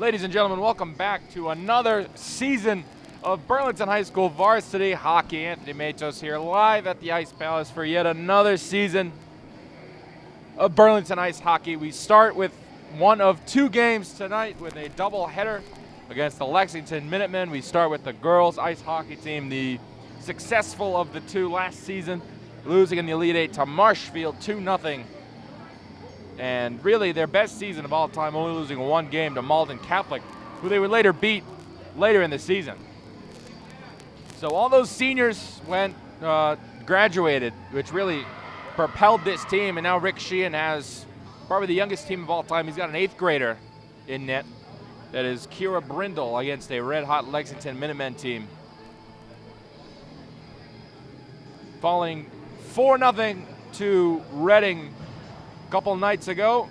Ladies and gentlemen, welcome back to another season of Burlington High School varsity hockey. Anthony Matos here live at the Ice Palace for yet another season of Burlington Ice Hockey. We start with one of two games tonight with a doubleheader against the Lexington Minutemen. We start with the girls ice hockey team, the successful of the two last season, losing in the Elite Eight to Marshfield 2-0. And really their best season of all time, only losing one game to Malden Catholic, who they would later beat later in the season. So all those seniors graduated, which really propelled this team, and now Rick Sheehan has probably the youngest team of all time. He's got an 8th grader in net. That is Kira Brindle against a red-hot Lexington Minutemen team. Falling 4-0 to Reading couple nights ago.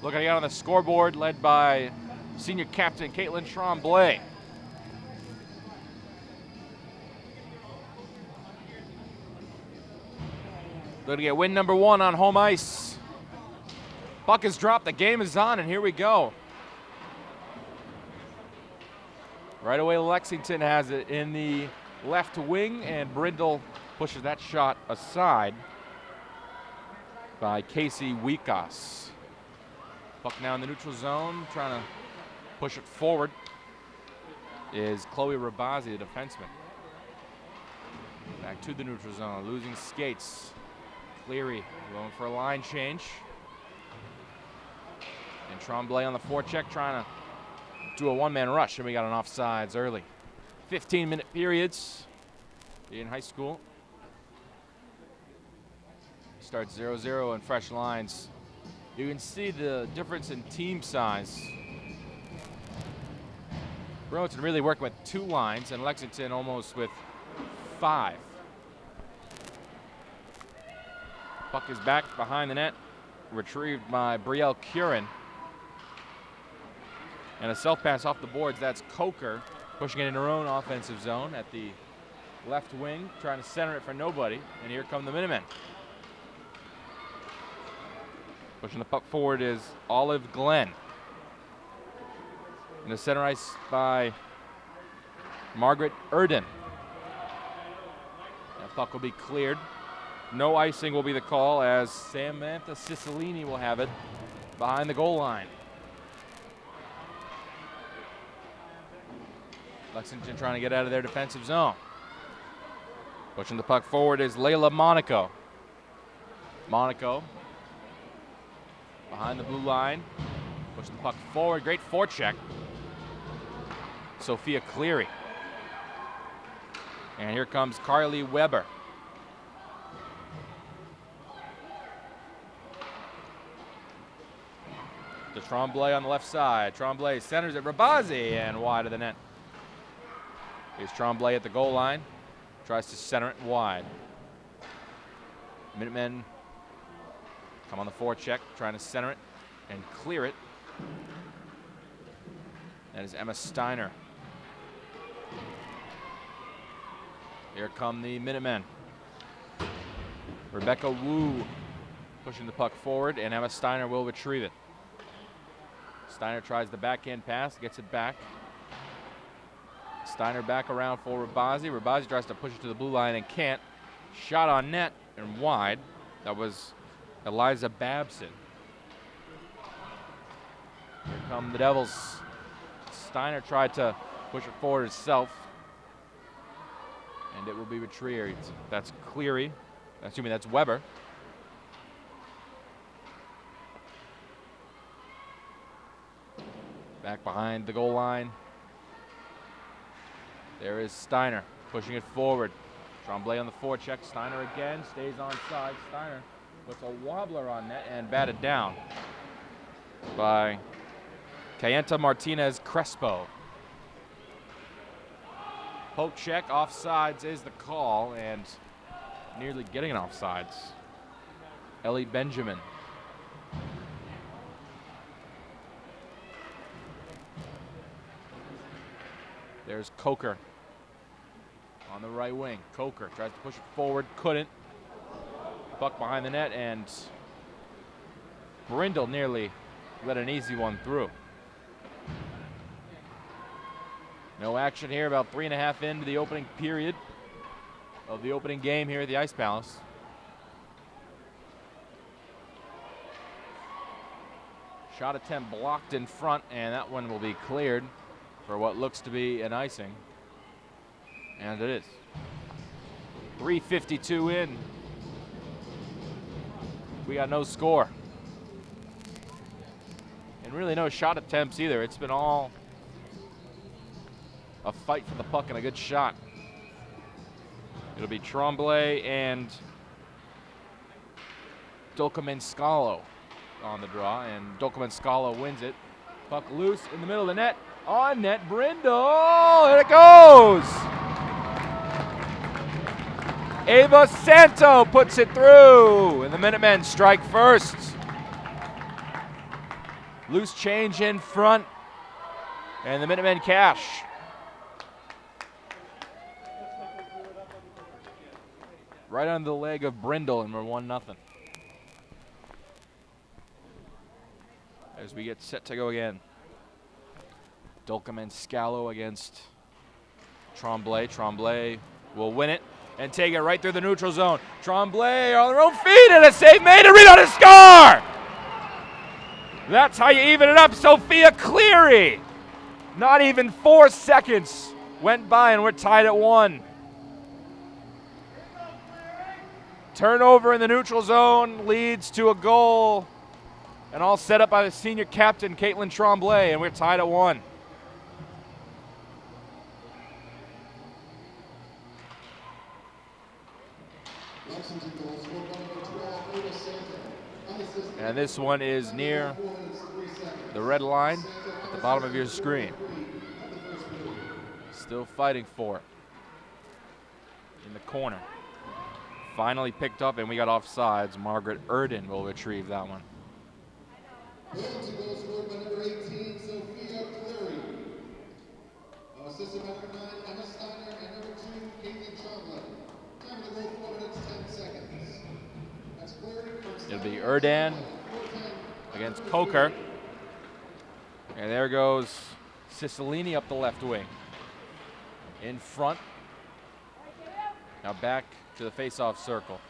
Looking out on the scoreboard, led by senior captain Caitlin Tremblay. Looking to get win number 1 on home ice. Puck is dropped, the game is on, and here we go. Right away, Lexington has it in the left wing, and Brindle pushes that shot aside by Casey Wikas. Puck now in the neutral zone, trying to push it forward is Chloe Rabazi, the defenseman. Back to the neutral zone, losing skates. Cleary going for a line change. And Tremblay on the forecheck trying to do a one-man rush, and we got an offsides early. 15-minute periods in high school. Starts 0-0 and fresh lines. You can see the difference in team size. Burlington really working with 2 lines, and Lexington almost with 5. Puck is back behind the net, retrieved by Brielle Curran. And a self-pass off the boards. That's Coker pushing it in her own offensive zone at the left wing, trying to center it for nobody. And here come the Minutemen. Pushing the puck forward is Olive Glenn. In the center ice by Margaret Erden. That puck will be cleared. No icing will be the call, as Samantha Cicilline will have it behind the goal line. Lexington trying to get out of their defensive zone. Pushing the puck forward is Layla Monaco. Monaco behind the blue line, pushing the puck forward, great forecheck. Sophia Cleary. And here comes Carly Weber. To Tremblay on the left side. Tremblay centers it, Rabazi, and wide of the net. Here's Tremblay at the goal line, tries to center it wide. Minutemen come on the forecheck, trying to center it and clear it. That is Emma Steiner. Here come the Minutemen. Rebecca Wu pushing the puck forward, and Emma Steiner will retrieve it. Steiner tries the backhand pass, gets it back. Steiner back around for Rabazi. Rabazi tries to push it to the blue line and can't. Shot on net and wide. That was Eliza Babson. Here come the Devils. Steiner tried to push it forward herself, and it will be retrieved. That's Cleary. Assuming that's Weber. Back behind the goal line. There is Steiner pushing it forward. Tremblay on the forecheck. Steiner again stays on side. Steiner puts a wobbler on net and batted down by Cayenta Martinez Crespo. Poke check, offsides is the call, and nearly getting an offsides. Ellie Benjamin. There's Coker on the right wing. Coker tries to push it forward, couldn't. Puck behind the net, and Brindle nearly let an easy one through. No action here, about 3.5 into the opening period of the opening game here at the Ice Palace. Shot attempt blocked in front, and that one will be cleared for what looks to be an icing. And it is. 3:52 in. We got no score. And really no shot attempts either. It's been all a fight for the puck and a good shot. It'll be Tremblay and Dolcomen-Scalo on the draw, and Dolcomen-Scalo wins it. Puck loose in the middle of the net. On net, Brindle. Here it goes. Ava Santo puts it through, and the Minutemen strike first. Loose change in front, and the Minutemen cash. Right on the leg of Brindle, and we're 1-0. As we get set to go again. Dolcomen-Scalo against Tremblay. Tremblay will win it and take it right through the neutral zone. Tremblay on their own feet, and a save made, and Reno to score! That's how you even it up, Sophia Cleary. Not even 4 seconds went by, and we're tied at 1. Turnover in the neutral zone leads to a goal, and all set up by the senior captain, Caitlin Tremblay, and we're tied at 1. And this one is near the red line at the bottom of your screen. Still fighting for it. In the corner. Finally picked up, and we got offsides. Margaret Erden will retrieve that one. Burlington goal scored by number 18, Sophia Cleary. Assisted by number 9, Emma Steiner, and number 2, Caitlin Tremblay. Time of the goal, 4 minutes, 10 seconds. That's Cleary first. It'll be Erdan against Coker. And there goes Cicilline up the left wing. In front. Now back to the face-off circle.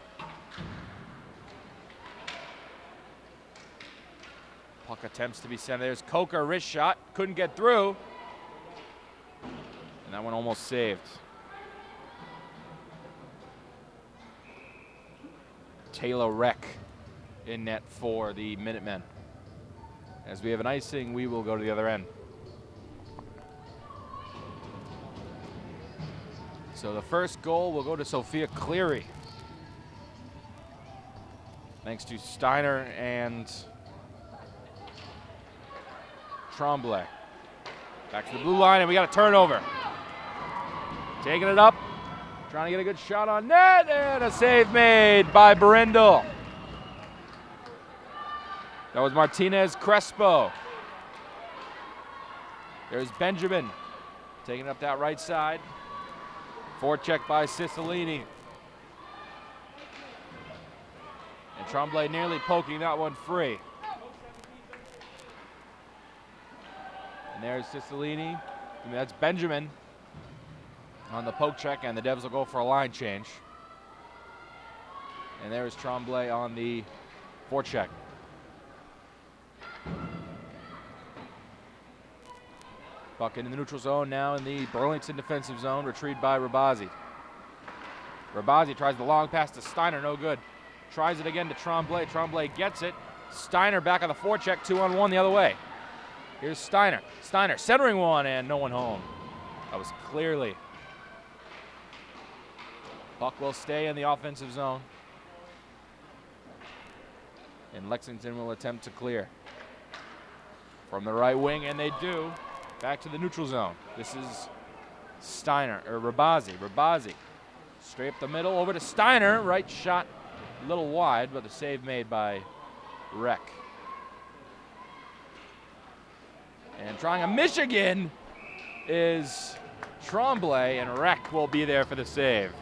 Puck attempts to be sent. There's Coker, wrist shot. Couldn't get through. And that one almost saved. Taylor Reck in net for the Minutemen. As we have an icing, we will go to the other end. So the first goal will go to Sophia Cleary. Thanks to Steiner and Tremblay. Back to the blue line, and we got a turnover. Taking it up, trying to get a good shot on net, and a save made by Brindle. That was Martinez Crespo. There's Benjamin taking up that right side. Forecheck by Cicilline. And Tremblay nearly poking that one free. And there's Cicilline. And that's Benjamin on the poke check, and the Devs will go for a line change. And there's Tremblay on the forecheck. Puck in the neutral zone, now in the Burlington defensive zone, retrieved by Rabazi. Rabazi tries the long pass to Steiner, no good. Tries it again to Tremblay. Tremblay gets it. Steiner back on the forecheck, 2-on-1 the other way. Here's Steiner. Steiner centering one, and no one home. That was clearly. Puck will stay in the offensive zone. And Lexington will attempt to clear. From the right wing, and they do. Back to the neutral zone. This is Steiner, or Rabazi. Rabazi. Straight up the middle, over to Steiner. Right shot, a little wide, but the save made by Reck. And trying a Michigan is Tremblay, and Reck will be there for the save.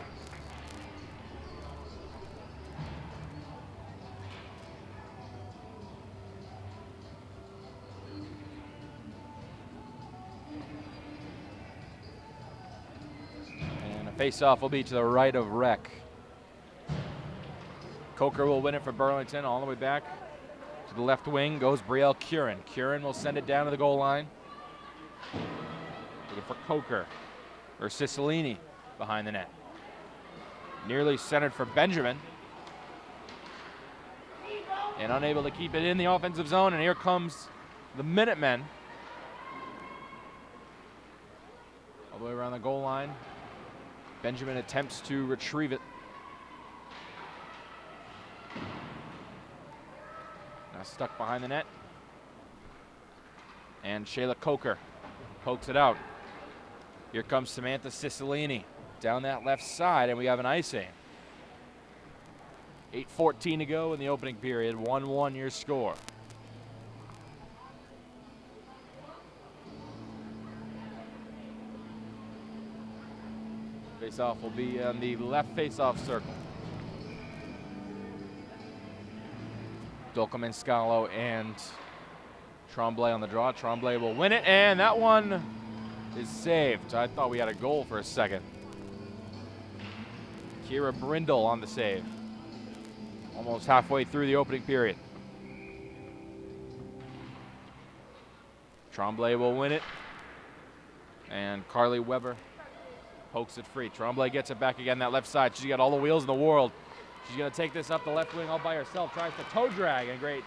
Face-off will be to the right of Rec. Coker will win it for Burlington. All the way back to the left wing goes Brielle Curran. Curran will send it down to the goal line. Looking for Coker or Cicilline behind the net. Nearly centered for Benjamin. And unable to keep it in the offensive zone. And here comes the Minutemen. All the way around the goal line. Benjamin attempts to retrieve it. Now stuck behind the net. And Shayla Coker pokes it out. Here comes Samantha Cicilline down that left side, and we have an icing. 8:14 to go in the opening period. 1-1 your score. Face-off will be on the left face-off circle. Dolcomen-Scalo and Tremblay on the draw. Tremblay will win it, and that one is saved. I thought we had a goal for a second. Kira Brindle on the save. Almost halfway through the opening period. Tremblay will win it. And Carly Weber pokes it free. Tremblay gets it back again that left side. She's got all the wheels in the world. She's going to take this up the left wing all by herself. Tries to toe drag, and great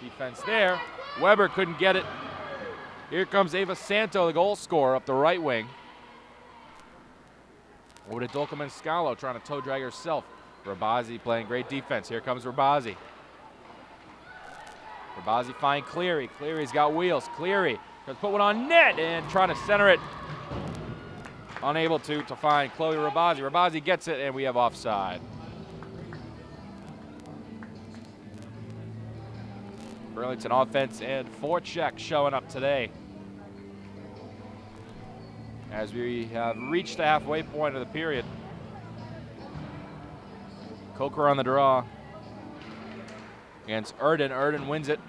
defense there. Weber couldn't get it. Here comes Ava Santo, the goal scorer, up the right wing. Over to Dolcomen-Scalo, trying to toe drag herself. Rabazi playing great defense. Here comes Rabazi. Rabazi find Cleary. Cleary's got wheels. Cleary has put one on net and trying to center it. Unable to find Chloe Rabazi. Rabazi gets it, and we have offside. Burlington offense and forecheck showing up today as we have reached the halfway point of the period. Coker on the draw against Erden. Erden wins it.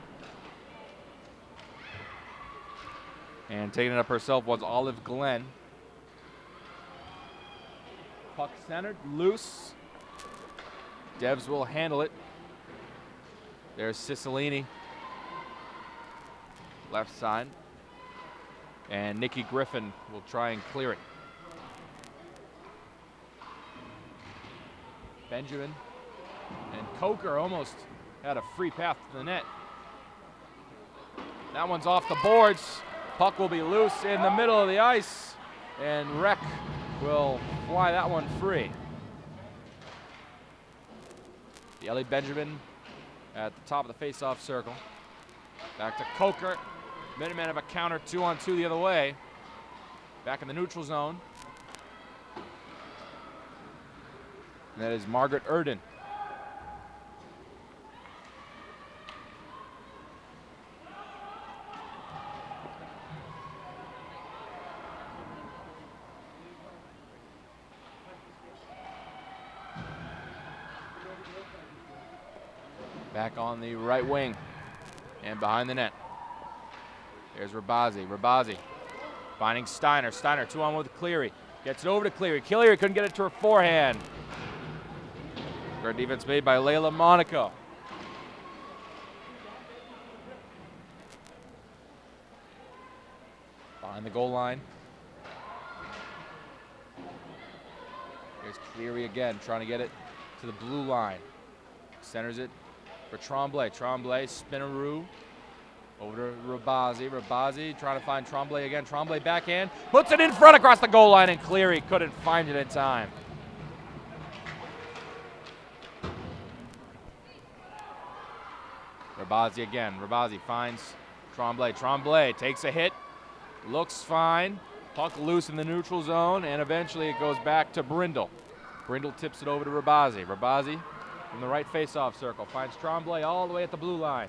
And taking it up herself was Olive Glenn. Puck centered, loose. Devs will handle it. There's Cicilline. Left side. And Nikki Griffin will try and clear it. Benjamin and Coker almost had a free path to the net. That one's off the boards. Puck will be loose in the middle of the ice, and Rec will fly that one free. Ellie Benjamin at the top of the face-off circle. Back to Coker. Minutemen have a counter 2-on-2 the other way. Back in the neutral zone. And that is Margaret Erden. Back on the right wing and behind the net. There's Rabazi. Rabazi finding Steiner. Steiner 2-on-1 with Cleary. Gets it over to Cleary. Cleary couldn't get it to her forehand. Great defense made by Layla Monaco. Behind the goal line. Here's Cleary again, trying to get it to the blue line. Centers it for Tremblay. Tremblay, spinaroo. Over to Rabazi. Rabazi trying to find Tremblay again. Tremblay backhand. Puts it in front across the goal line, and Cleary couldn't find it in time. Rabazi again. Rabazi finds Tremblay. Tremblay takes a hit. Looks fine. Puck loose in the neutral zone, and eventually it goes back to Brindle. Brindle tips it over to Rabazi. Rabazi from the right face-off circle finds Tremblay all the way at the blue line.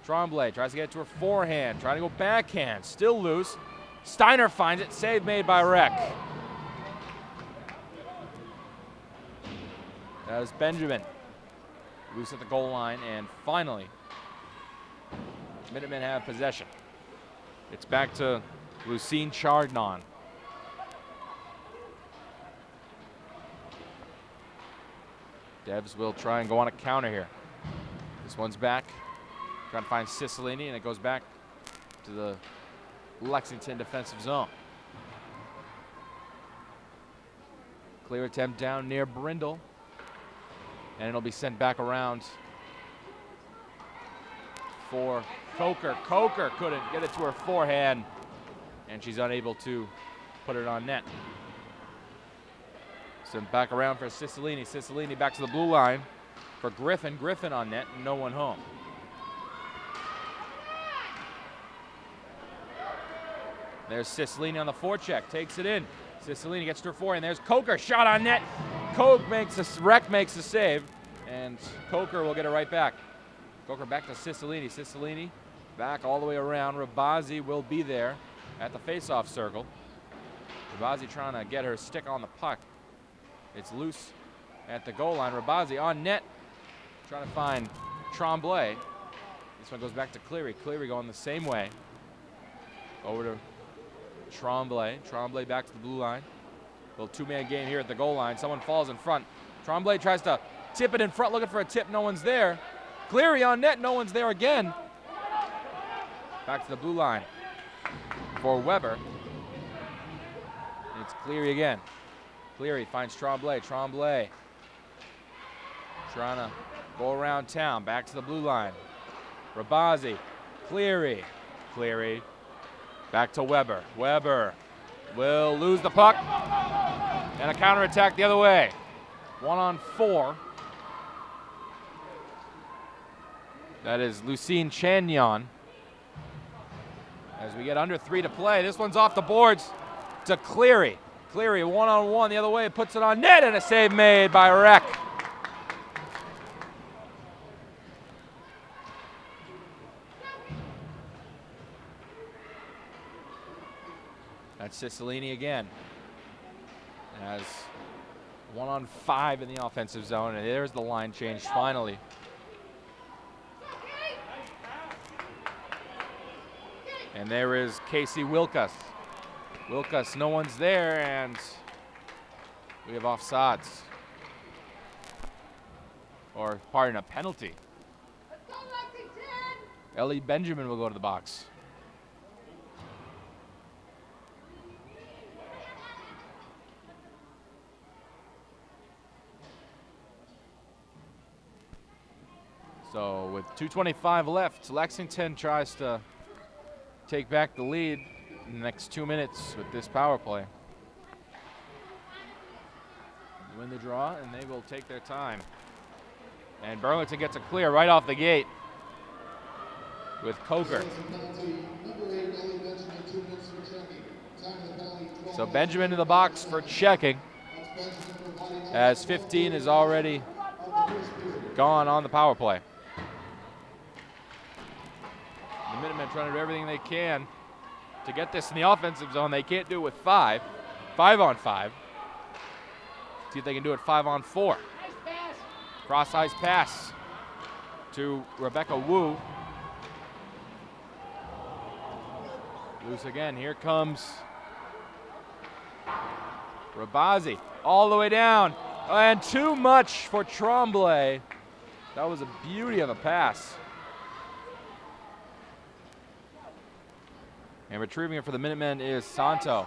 Tremblay tries to get it to her forehand, trying to go backhand, still loose. Steiner finds it, save made by Rec. That is Benjamin. Loose at the goal line, and finally, Minutemen have possession. It's back to Lucine Chardon. Devs will try and go on a counter here. This one's back. Trying to find Cicilline, and it goes back to the Lexington defensive zone. Clear attempt down near Brindle. And it'll be sent back around for Coker. Coker couldn't get it to her forehand, and she's unable to put it on net. Sent back around for Cicilline. Cicilline back to the blue line for Griffin. Griffin on net, no one home. There's Cicilline on the forecheck, takes it in. Cicilline gets to her forehand. There's Coker, shot on net. Rec makes a save, and Coker will get it right back. Coker back to Cicilline. Cicilline back all the way around. Rabazzi will be there at the face-off circle. Rabazzi trying to get her stick on the puck. It's loose at the goal line. Rabazzi on net, trying to find Tremblay. This one goes back to Cleary. Cleary going the same way. Over to Tremblay. Tremblay back to the blue line. Little two-man game here at the goal line. Someone falls in front. Tremblay tries to tip it in front, looking for a tip. No one's there. Cleary on net. No one's there again. Back to the blue line for Weber. It's Cleary again. Cleary finds Tremblay. Tremblay trying to go around town. Back to the blue line. Rabazzi. Cleary. Cleary. Back to Weber. Weber will lose the puck. And a counterattack the other way. 1-on-4. That is Lucine Chagnon. As we get under 3 to play, this one's off the boards to Cleary. Cleary 1-on-1 the other way, puts it on net, and a save made by Rec. That's Cicilline again. As 1-on-5 in the offensive zone, and there's the line change finally. And there is Casey Wilkus. Wilkus, no one's there, and we have offsides. Or, pardon, a penalty. Ellie Benjamin will go to the box. So with 2:25 left, Lexington tries to take back the lead in the next 2 minutes with this power play. Win the draw, and they will take their time. And Burlington gets a clear right off the gate with Coker. So Benjamin in the box for checking, as 15 is already gone on the power play. The Minutemen trying to do everything they can to get this in the offensive zone. They can't do it with 5-on-5. See if they can do it 5-on-4. Cross-ice pass to Rebecca Wu. Loose again. Here comes Rabazzi all the way down. And too much for Tremblay. That was a beauty of a pass. And retrieving it for the Minutemen is Santo.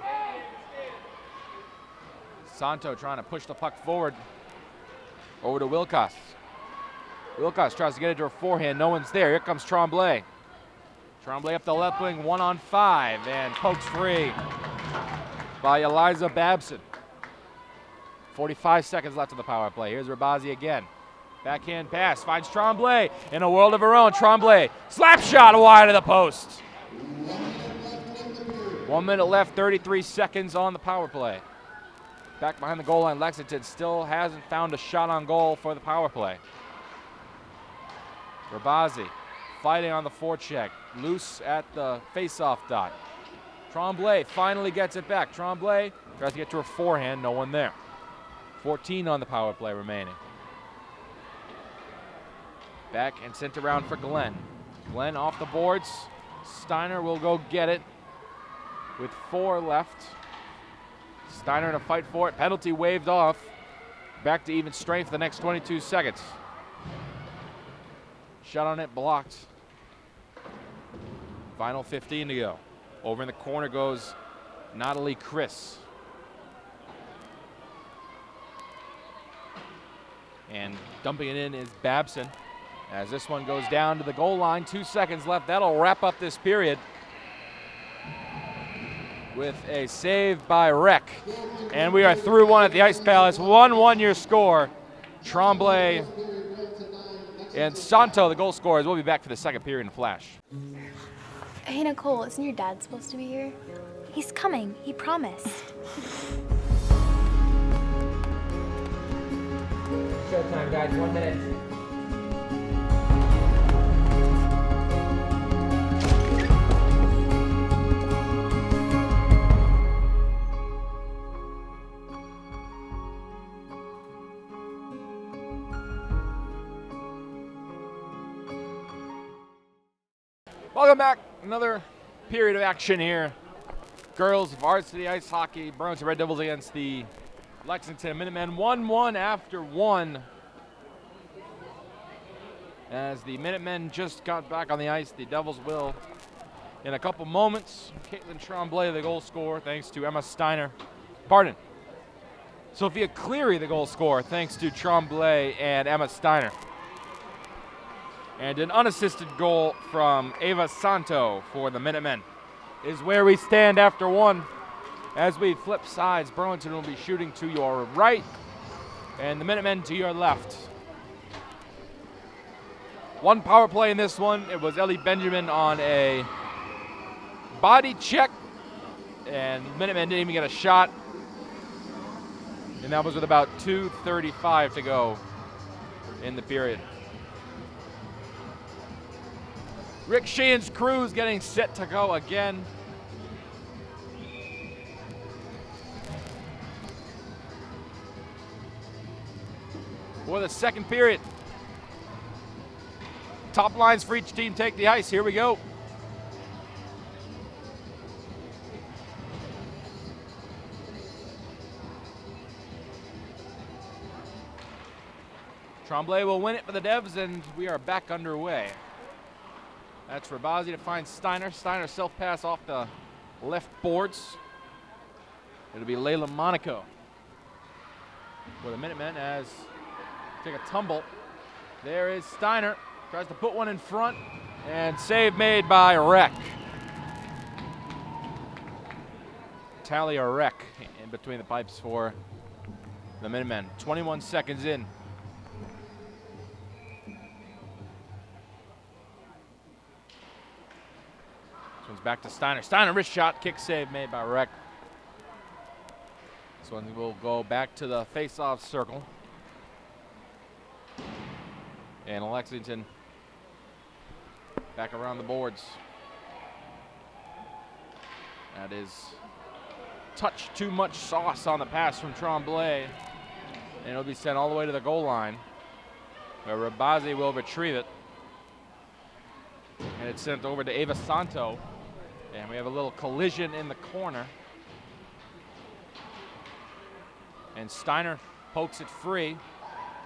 Santo trying to push the puck forward over to Wilcox. Wilcox tries to get it to her forehand. No one's there. Here comes Tremblay. Tremblay up the left wing, 1-on-5, and pokes free by Eliza Babson. 45 seconds left of the power play. Here's Rabazzi again. Backhand pass, finds Tremblay in a world of her own. Tremblay, slap shot wide of the post. 1 minute left, 33 seconds on the power play. Back behind the goal line, Lexington still hasn't found a shot on goal for the power play. Rabazzi fighting on the forecheck, loose at the face-off dot. Tremblay finally gets it back. Tremblay tries to get to her forehand, no one there. 14 on the power play remaining. Back and sent around for Glenn. Glenn off the boards. Steiner will go get it with 4 left. Steiner to fight for it. Penalty waved off. back to even strength for the next 22 seconds. Shot on it blocked. Final 15 to go. Over in the corner goes Natalie Chris. And dumping it in is Babson. As this one goes down to the goal line, 2 seconds left. That'll wrap up this period with a save by Rec. And we are through one at the Ice Palace. 1-1 your score. Tremblay and Santo, the goal scorers. We'll be back for the second period in a flash. Hey, Nicole, isn't your dad supposed to be here? He's coming, he promised. Showtime, guys, 1 minute. Welcome back. Another period of action here. Girls varsity ice hockey. Burlington Red Devils against the Lexington Minutemen. 1-1 after 1. As the Minutemen just got back on the ice, the Devils will in a couple moments. Caitlin Tremblay, the goal scorer, thanks to Emma Steiner. Pardon. Sophia Cleary, the goal scorer, thanks to Tremblay and Emma Steiner. And an unassisted goal from Ava Santo for the Minutemen is where we stand after 1. As we flip sides, Burlington will be shooting to your right and the Minutemen to your left. 1 power play in this one. It was Ellie Benjamin on a body check, and Minutemen didn't even get a shot. And that was with about 2:35 to go in the period. Rick Sheehan's crew's getting set to go again. For the second period. Top lines for each team take the ice. Here we go. Tremblay will win it for the Devs, and we are back underway. That's Rabazi to find Steiner. Steiner self-pass off the left boards. It'll be Layla Monaco for the Minutemen as take a tumble. There is Steiner. Tries to put one in front, and save made by Rec. Talia Rec in between the pipes for the Minutemen. 21 seconds in. This one's back to Steiner. Steiner, wrist shot, kick save made by Rec. This one will go back to the face-off circle. And Lexington back around the boards. That is touch too much sauce on the pass from Tremblay. And it'll be sent all the way to the goal line, where Rabazi will retrieve it. And it's sent over to Ava Santo. And we have a little collision in the corner. And Steiner pokes it free.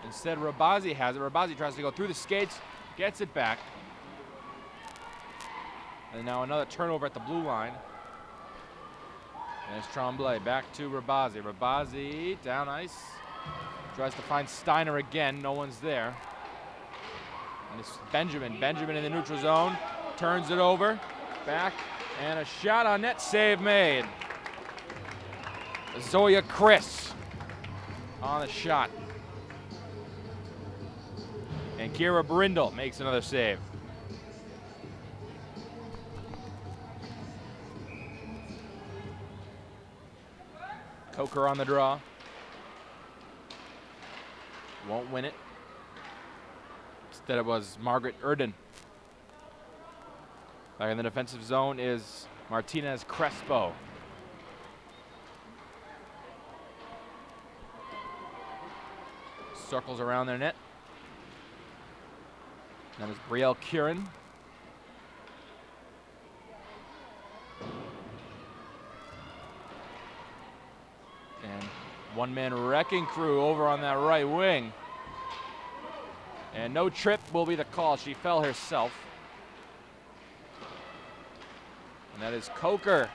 Instead, Rabazi has it. Rabazi tries to go through the skates, gets it back. And now another turnover at the blue line. And it's Tremblay back to Rabazi. Rabazi down ice. Tries to find Steiner again. No one's there. And it's Benjamin. Benjamin in the neutral zone. Turns it over. Back. And a shot on net. Save made. Zoya Chris on the shot. And Kira Brindle makes another save. Coker on the draw. Won't win it. Instead it was Margaret Erden. Back in the defensive zone is Martinez Crespo. Circles around their net. That is Brielle Curran. And One-man wrecking crew over on that right wing. And no trip will be the call. She fell herself. And that is Coker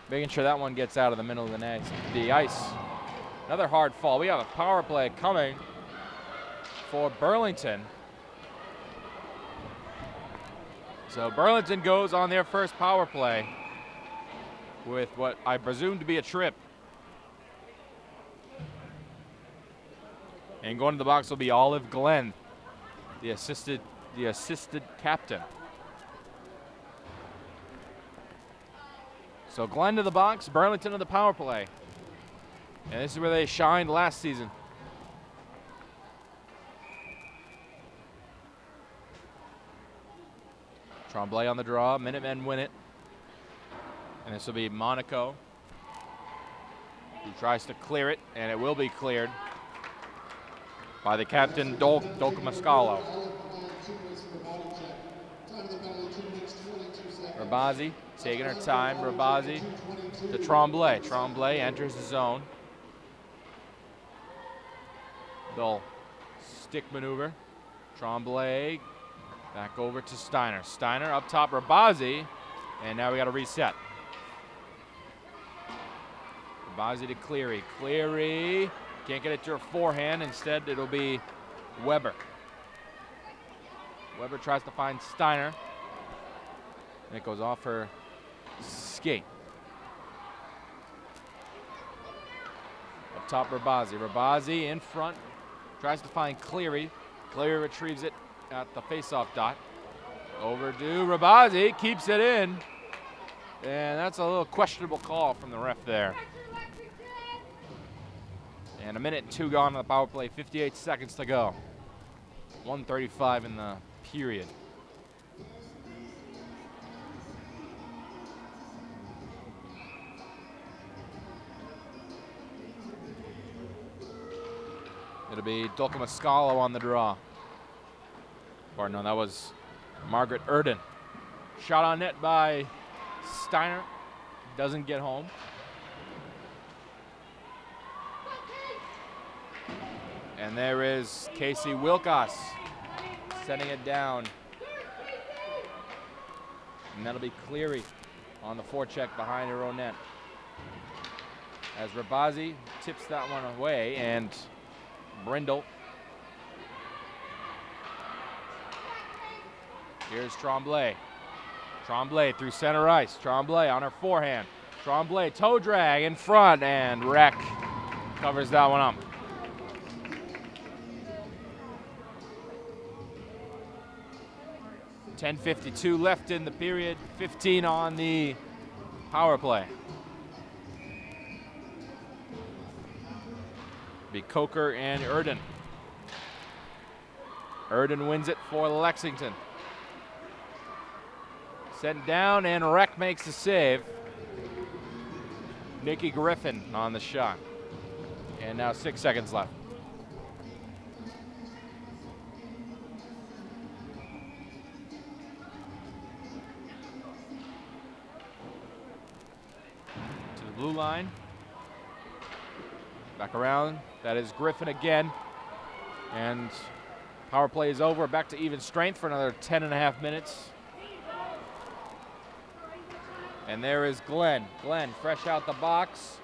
making sure that one gets out of the middle of the ice. Another hard fall. We have a power play coming for Burlington. So Burlington goes on their first power play with what I presume to be a trip. And going to the box will be Olive Glenn, the assisted captain. So Glenn to the box, Burlington to the power play. And this is where they shined last season. Tremblay on the draw, Minutemen win it. And this will be Monaco, who tries to clear it, and it will be cleared by the captain, Dolcomascalo. Rabazi taking her time. Rabazi to Tremblay. Tremblay enters the zone. They'll stick maneuver. Tremblay back over to Steiner. Steiner up top, Rabazi, and now we got to reset. Rabazi to Cleary. Cleary can't get it to her forehand. Instead, it'll be Weber. Weber tries to find Steiner. And it goes off her skate. Up top, Rabazi. Rabazi in front. Tries to find Cleary. Cleary retrieves it at the faceoff dot. Overdue. Rabazi keeps it in. And that's a little questionable call from the ref there. And a minute and 2 gone on the power play. 58 seconds to go. 1:35 in the period. It'll be Dolcomascalo on the draw. Or no, that was Margaret Erden. Shot on net by Steiner. Doesn't get home. And there is Casey Wilcox setting it down. And that'll be Cleary on the forecheck behind her own net. As Rabazi tips that one away, and Brindle. Here's Tremblay. Tremblay through center ice. Tremblay on her forehand. Tremblay toe drag in front, and Wreck covers that one up. .52 left in the period, 15 on the power play. Be Coker and Erden. Erden wins it for Lexington. Sent down, and Wreck makes the save. Nikki Griffin on the shot. And now 6 seconds left. To the blue line. Back around. That is Griffin again. And power play is over. Back to even strength for another 10.5 minutes. And there is Glenn. Glenn fresh out the box.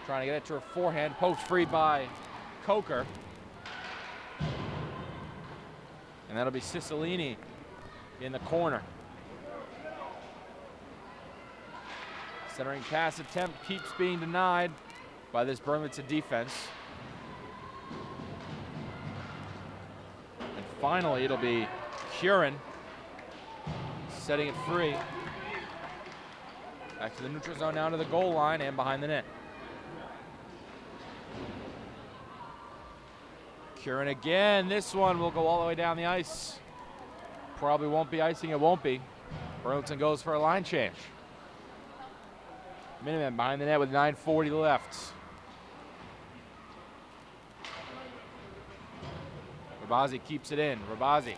Trying to get it to her forehand. Poked free by Coker. And that'll be Cicilline in the corner. Centering pass attempt keeps being denied by this Burlington defense. And finally, it'll be Curran setting it free. Back to the neutral zone, down to the goal line and behind the net. Curran again. This one will go all the way down the ice. Probably won't be icing, it won't be. Burlington goes for a line change. Minutemen behind the net with 9:40 left. Rabazi keeps it in. Rabazi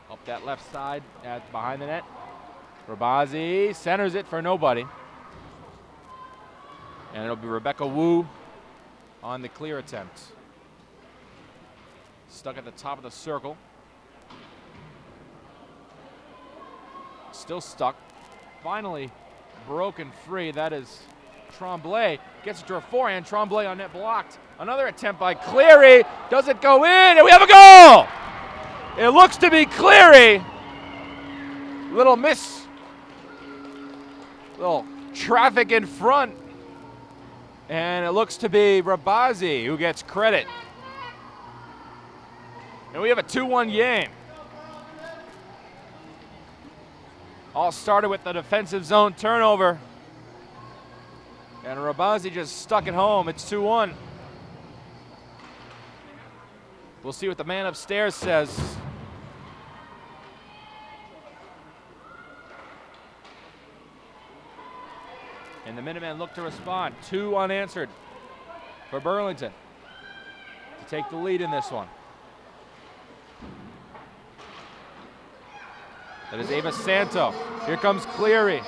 up that left side behind the net. Rabazi centers it for nobody. And it'll be Rebecca Wu on the clear attempt. Stuck at the top of the circle. Still stuck. Finally broken free. That is Tremblay. Gets it to her forehand. Tremblay on net blocked. Another attempt by Cleary. Does it go in? And we have a goal! It looks to be Cleary. Little miss. Little traffic in front. And it looks to be Rabazi who gets credit. And we have a 2-1 game. All started with the defensive zone turnover. And Rabazi just stuck it home. It's 2-1. We'll see what the man upstairs says. And the Minutemen look to respond. 2 unanswered for Burlington to take the lead in this one. That is Ava Santo. Here comes Cleary.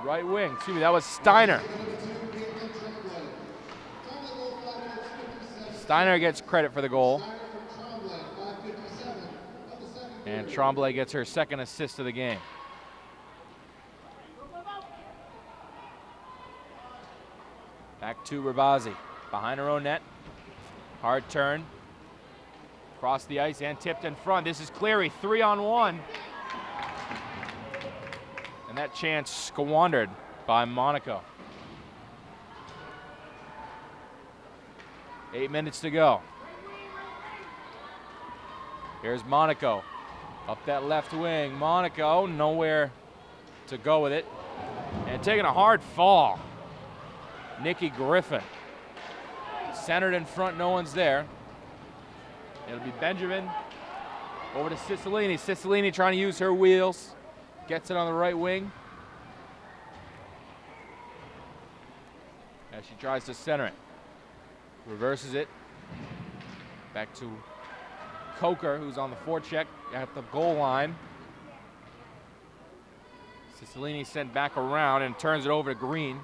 Right wing, excuse me, that was Steiner. Steiner gets credit for the goal. And Tremblay gets her second assist of the game. Back to Rabazi, behind her own net. Hard turn. Across the ice and tipped in front. This is Cleary, 3-on-1. And that chance squandered by Monaco. 8 minutes to go. Here's Monaco up that left wing. Monaco, nowhere to go with it. And taking a hard fall. Nikki Griffin. Centered in front, no one's there. It'll be Benjamin over to Cicilline. Cicilline trying to use her wheels. Gets it on the right wing. As she tries to center it. Reverses it. Back to Coker, who's on the forecheck at the goal line. Cicilline sent back around and turns it over to Green.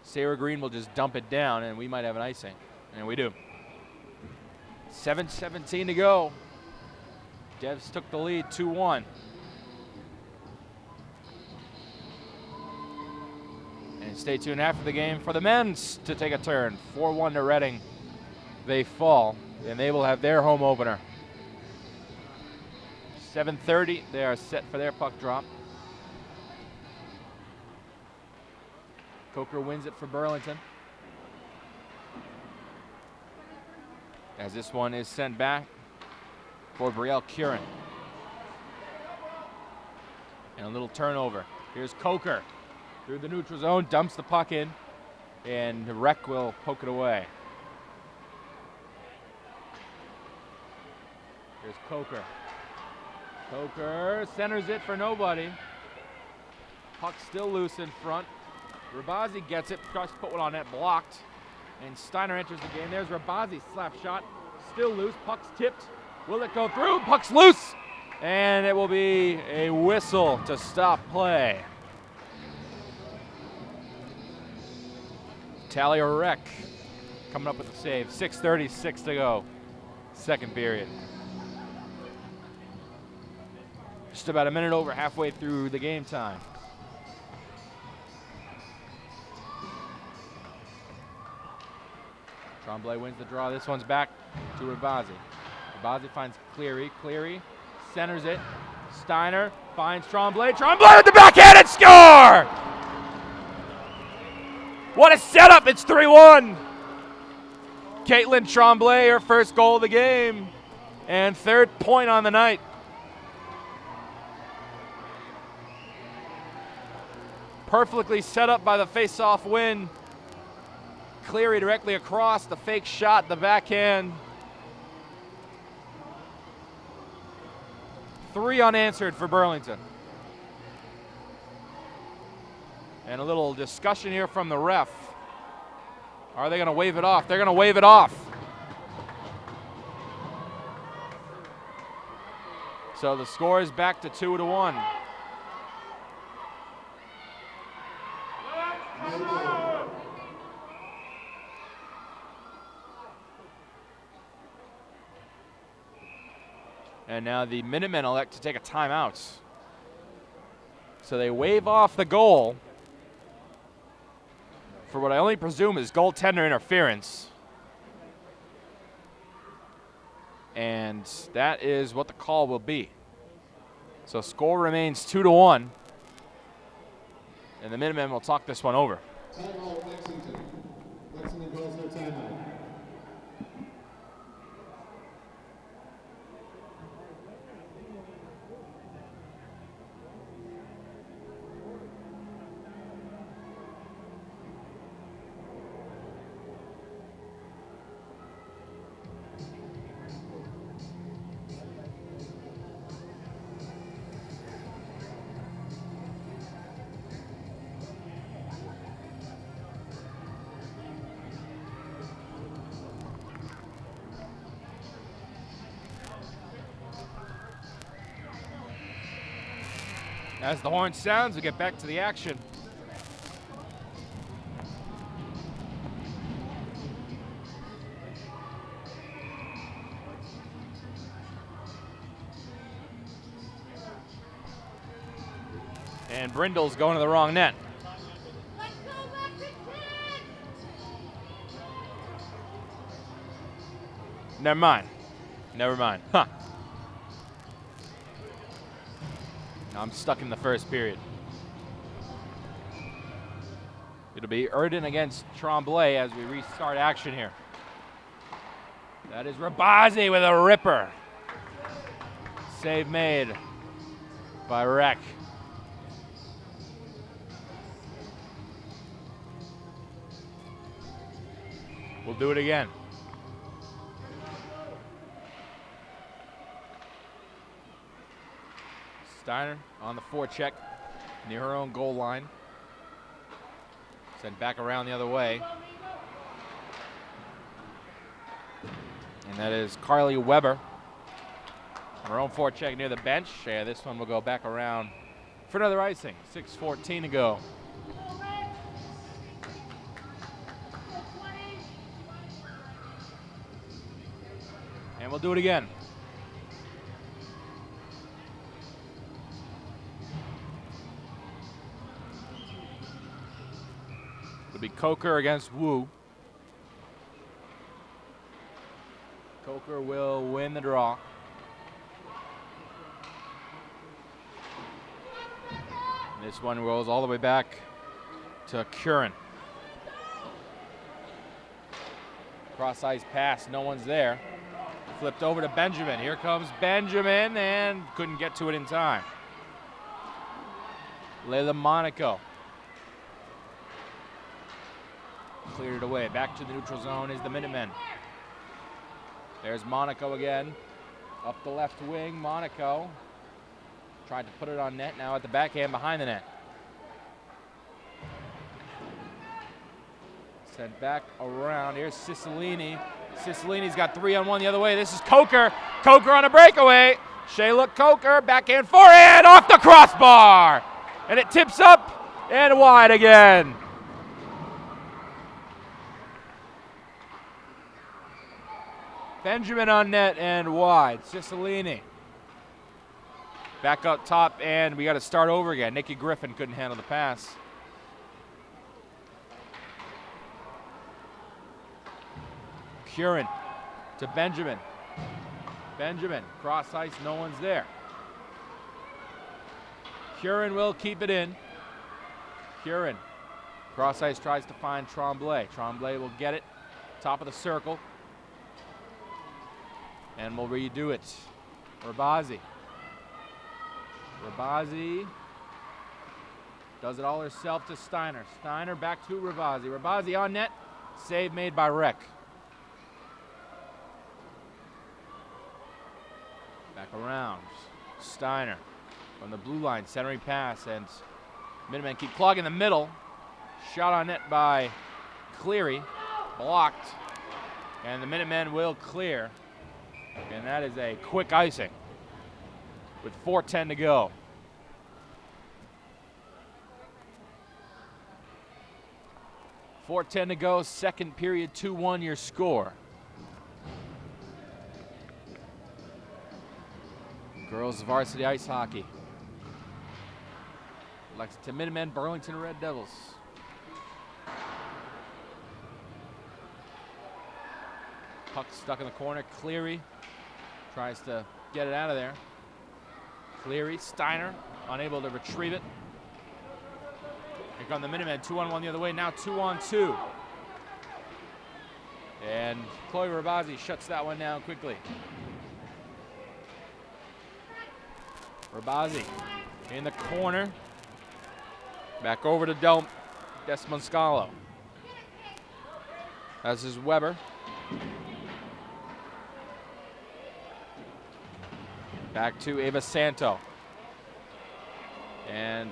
Sarah Green will just dump it down, and we might have an icing. And we do. 7:17 to go. Devs took the lead, 2-1. And stay tuned after the game for the men's to take a turn. 4-1 to Reading. They fall, and they will have their home opener. 7:30, they are set for their puck drop. Coker wins it for Burlington. As this one is sent back for Brielle Curran. And a little turnover. Here's Coker through the neutral zone, dumps the puck in, and Rec will poke it away. Here's Coker. Coker centers it for nobody. Puck still loose in front. Rabazi gets it, tries to put one on net, blocked. And Steiner enters the game. There's Rabazi's slap shot. Still loose. Puck's tipped. Will it go through? Puck's loose. And it will be a whistle to stop play. Talia Rec coming up with the save. 6:36 to go. Second period. Just about a minute over halfway through the game time. Tremblay wins the draw. This one's back to Rabazi. Rabazi finds Cleary. Cleary centers it. Steiner finds Tremblay. Tremblay with the backhand score! What a setup! It's 3-1. Caitlin Tremblay, her first goal of the game, and third point on the night. Perfectly set up by the face-off win. Cleary directly across, the fake shot, the backhand. 3 unanswered for Burlington. And a little discussion here from the ref. Are they going to wave it off? They're going to wave it off. So the score is back to 2-1. And now the Minutemen elect to take a timeout. So they wave off the goal for what I only presume is goaltender interference. And that is what the call will be. So score remains 2-1. And the Minutemen will talk this one over. Timeout, Lexington. Lexington calls their timeout. As the horn sounds, we get back to the action. And Brindle's going to the wrong net. Never mind. Never mind. Huh. I'm stuck in the first period. It'll be Erden against Tremblay as we restart action here. That is Rabazi with a ripper. Save made by Rek. We'll do it again. Steiner on the forecheck near her own goal line. Sent back around the other way. And that is Carly Weber. On her own forecheck near the bench. Yeah, this one will go back around for another icing. 6:14 to go. And we'll do it again. It'll be Coker against Wu. Coker will win the draw. And this one rolls all the way back to Curran. Cross ice pass, no one's there. Flipped over to Benjamin. Here comes Benjamin and couldn't get to it in time. Layla Monaco. Cleared it away. Back to the neutral zone is the Minutemen. There's Monaco again. Up the left wing, Monaco. Tried to put it on net, now at the backhand behind the net. Sent back around. Here's Cicilline. Cicillini's got 3-on-1 the other way. This is Coker. Coker on a breakaway. Shayla Coker, backhand forehand, off the crossbar. And it tips up and wide again. Benjamin on net and wide. Cicilline. Back up top, and we got to start over again. Nikki Griffin couldn't handle the pass. Curran to Benjamin. Benjamin, cross ice, no one's there. Curran will keep it in. Curran, cross ice, tries to find Tremblay. Tremblay will get it, top of the circle. And we'll redo it. Rabazi. Rabazi does it all herself to Steiner. Steiner back to Rabazi. Rabazi on net. Save made by Rek. Back around. Steiner from the blue line. Centering pass. And Minutemen keep clogging the middle. Shot on net by Cleary. Blocked. And the Minutemen will clear. And that is a quick icing with 4:10 to go. .410 to go, second period, 2-1 your score. Girls varsity ice hockey. Lexington Minutemen, Burlington Red Devils. Puck stuck in the corner. Cleary tries to get it out of there. Cleary, Steiner, unable to retrieve it. Here come the Minutemen, 2-on-1 the other way, now 2-on-2. And Chloe Rabazi shuts that one down quickly. Rabazi in the corner. Back over to Desmonscalo. As is Weber. Back to Ava Santo. And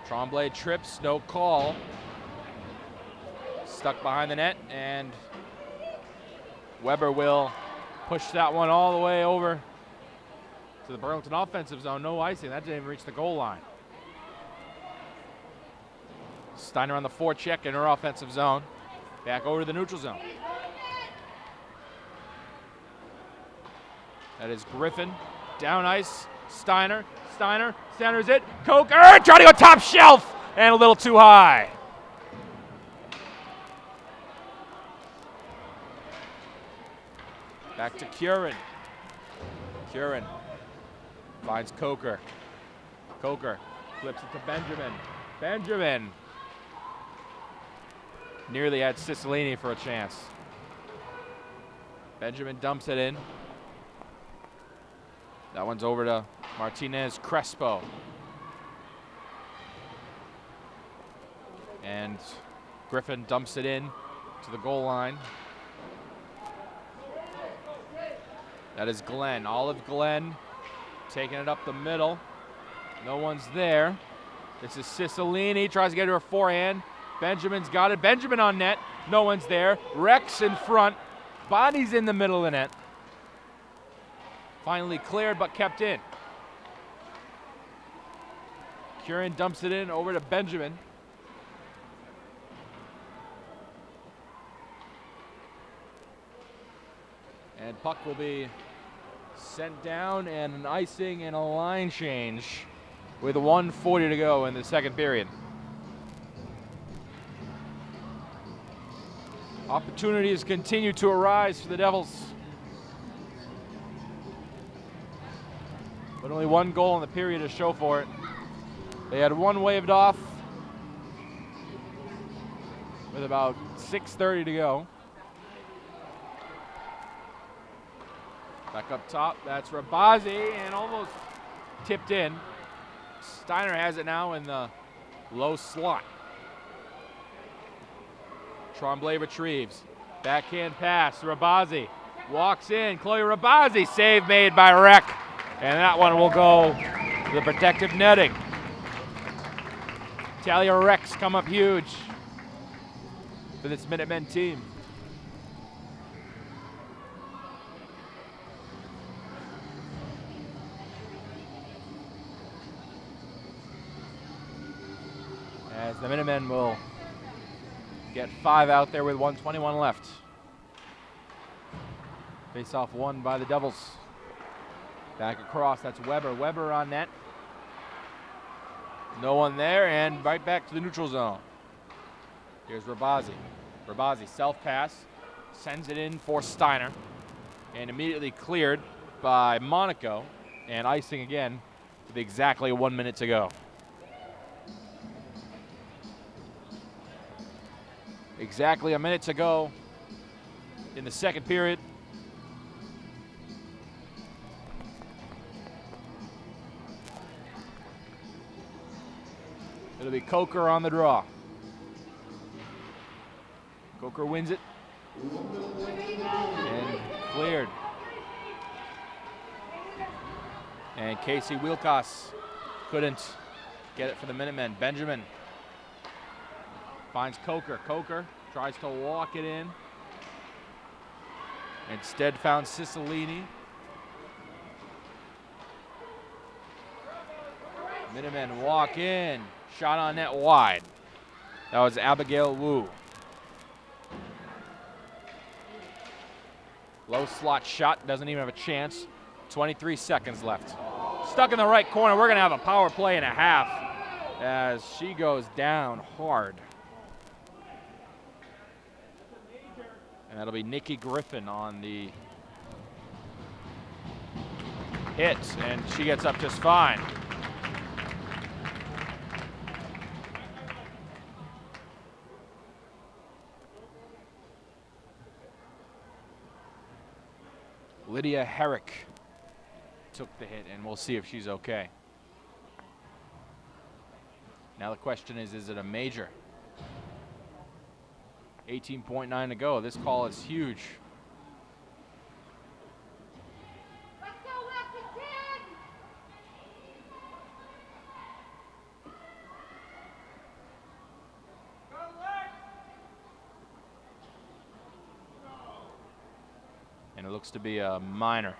Tremblay trips, no call. Stuck behind the net, and Weber will push that one all the way over to the Burlington offensive zone. No icing, that didn't even reach the goal line. Steiner on the forecheck in her offensive zone. Back over to the neutral zone. That is Griffin. Down ice, Steiner centers it. Coker trying to go top shelf and a little too high. Back to Curran. Curran finds Coker. Coker flips it to Benjamin. Benjamin nearly had Cicilline for a chance. Benjamin dumps it in. That one's over to Martinez Crespo. And Griffin dumps it in to the goal line. That is Glenn, Olive Glenn, taking it up the middle. No one's there. This is Cicilline, tries to get to her forehand. Benjamin's got it, Benjamin on net. No one's there. Rex in front, Bonnie's in the middle of the net. Finally cleared, but kept in. Curran dumps it in over to Benjamin. And puck will be sent down, and an icing and a line change with 1:40 to go in the second period. Opportunities continue to arise for the Devils. But only one goal in the period to show for it. They had one waved off with about 6:30 to go. Back up top, that's Rabazi, and almost tipped in. Steiner has it now in the low slot. Tremblay retrieves. Backhand pass, Rabazi walks in. Chloe Rabazi, save made by Rec. And that one will go to the protective netting. Talia Rex come up huge for this Minutemen team. As the Minutemen will get 5 out there with 1:21 left. Face-off won by the Devils. Back across, that's Weber. Weber on net. No one there, and right back to the neutral zone. Here's Rabazi. Rabazi, self-pass, sends it in for Steiner, and immediately cleared by Monaco, and icing again with exactly 1 minute to go. Exactly a minute to go in the second period. It'll be Coker on the draw. Coker wins it. And cleared. And Casey Wilcox couldn't get it for the Minutemen. Benjamin finds Coker. Coker tries to walk it in. Instead found Cicilline. Minutemen walk in. Shot on net wide. That was Abigail Wu. Low slot shot, doesn't even have a chance. 23 seconds left. stuck in the right corner. We're going to have a power play and a half as she goes down hard. And that'll be Nikki Griffin on the hit, and she gets up just fine. Lydia Herrick took the hit, and we'll see if she's okay. Now the question is it a major? 18.9 to go. This call is huge. Let's go, Lexington! Go, Lex! And it looks to be a minor.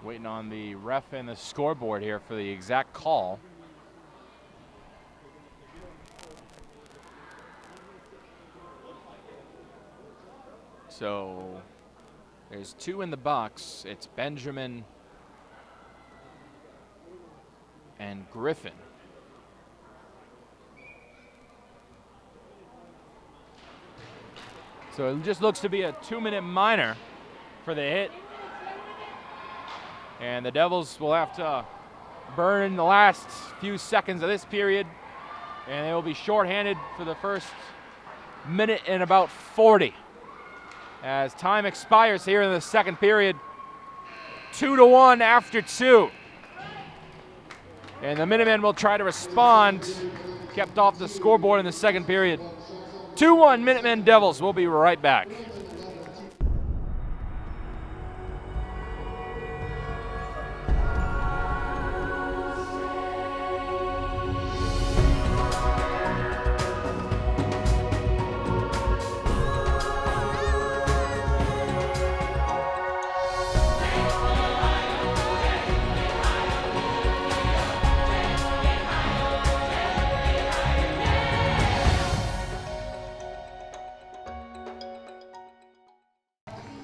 Waiting on the ref and the scoreboard here for the exact call. So there's two in the box. It's Benjamin and Griffin. So it just looks to be a 2-minute minor for the hit. And the Devils will have to burn the last few seconds of this period, and they will be shorthanded for the first minute and about 40. As time expires here in the second period, 2-1 after 2. And the Minutemen will try to respond, kept off the scoreboard in the second period. 2-1 Minutemen Devils. We'll be right back.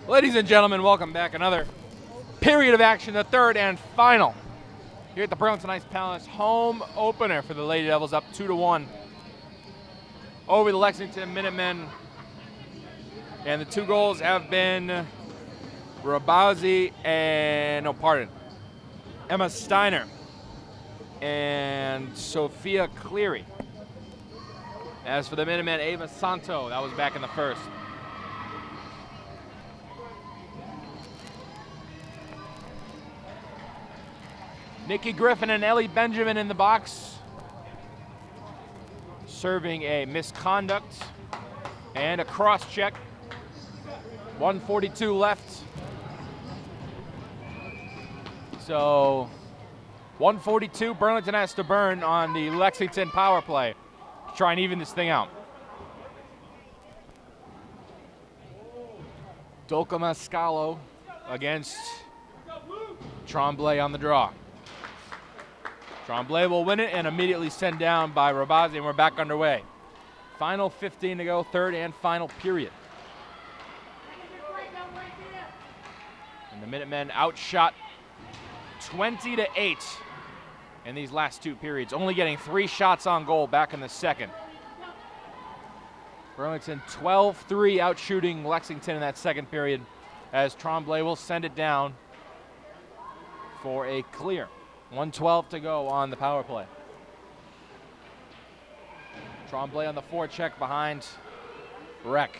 Ladies and gentlemen, welcome back. Another period of action, the third and final here at the Burlington Ice Palace home opener for the Lady Devils, up 2-1 over the Lexington Minutemen. And the two goals have been Emma Steiner and Sophia Cleary. As for the Minutemen, Ava Santo, that was back in the first. Nikki Griffin and Ellie Benjamin in the box, serving a misconduct and a cross check. 1:42 left. So 1:42, Burlington has to burn on the Lexington power play to try and even this thing out. Dolka Mascalo against Tremblay on the draw. Tremblay will win it and immediately send down by Rabazi, and we're back underway. Final 15 to go, third and final period. And the Minutemen outshot 20-8 in these last two periods, only getting 3 shots on goal back in the second. Burlington 12-3 outshooting Lexington in that second period, as Tremblay will send it down for a clear. 1:12 to go on the power play. Tremblay on the forecheck behind Reck.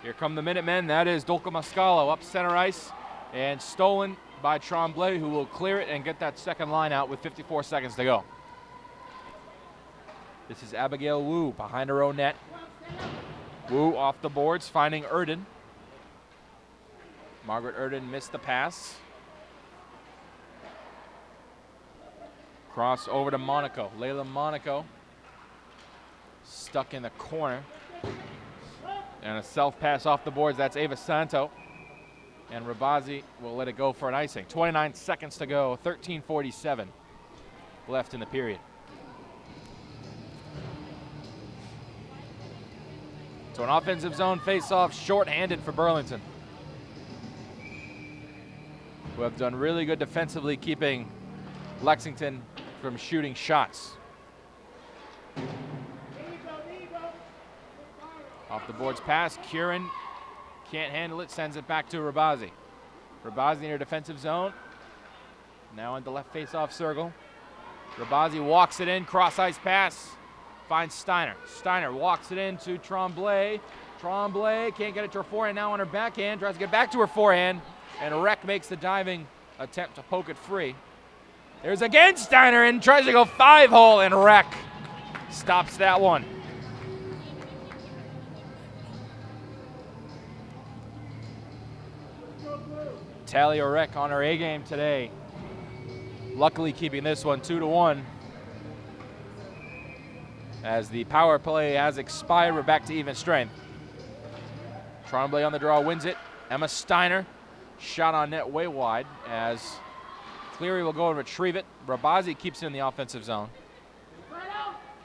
Here come the Minutemen. That is Dolka Mascalo up center ice and stolen by Tremblay, who will clear it and get that second line out with 54 seconds to go. This is Abigail Wu behind her own net. Wu off the boards, finding Erden. Margaret Erden missed the pass. Cross over to Monaco. Layla Monaco stuck in the corner. And a self pass off the boards. That's Ava Santo. And Rabazi will let it go for an icing. 29 seconds to go, 13:47 left in the period. So an offensive zone face-off, short-handed for Burlington, who have done really good defensively, keeping Lexington from shooting shots. Off the boards pass, Curran can't handle it, sends it back to Rabazi. Rabazi in her defensive zone. Now in the left face-off circle. Rabazi walks it in, cross-ice pass, finds Steiner. Steiner walks it in to Tremblay. Tremblay can't get it to her forehand, now on her backhand, tries to get back to her forehand, and Reck makes the diving attempt to poke it free. There's again Steiner and tries to go 5-hole, and Reck stops that one. Talia Reck on her A game today. Luckily keeping this one 2-1. As the power play has expired, we're back to even strength. Tremblay on the draw wins it. Emma Steiner, shot on net way wide as Cleary will go and retrieve it. Rabazi keeps it in the offensive zone.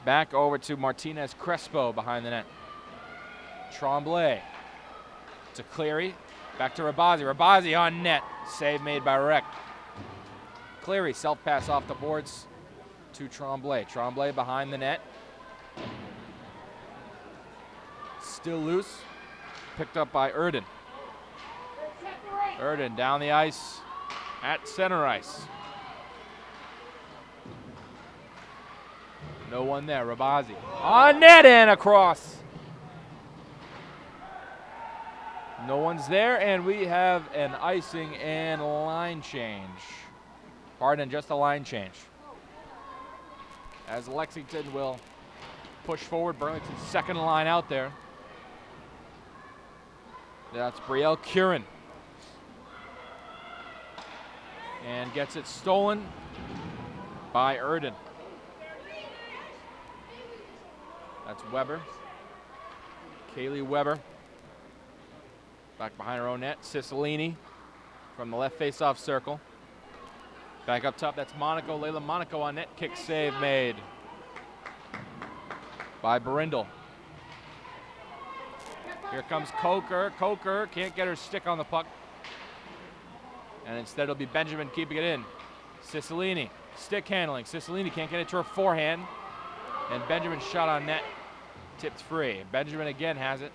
Back over to Martinez Crespo behind the net. Tremblay to Cleary. Back to Rabazi. Rabazi on net. Save made by Reck. Cleary self-pass off the boards to Tremblay. Tremblay behind the net. Still loose. Picked up by Erden. Erden down the ice at center ice. No one there. Rabazi on net and across. No one's there, and we have an icing and line change. Pardon, just a line change. As Lexington will push forward, Burlington's second line out there. That's Brielle Curran. And gets it stolen by Erden. That's Weber. Kaylee Weber. Back behind her own net. Cicilline from the left face-off circle. Back up top, that's Monaco. Layla Monaco on net. Kick save made by Brindle. Here comes Coker. Coker can't get her stick on the puck. And instead it'll be Benjamin keeping it in. Cicilline, stick handling. Cicilline can't get it to her forehand. And Benjamin's shot on net, tipped free. Benjamin again has it.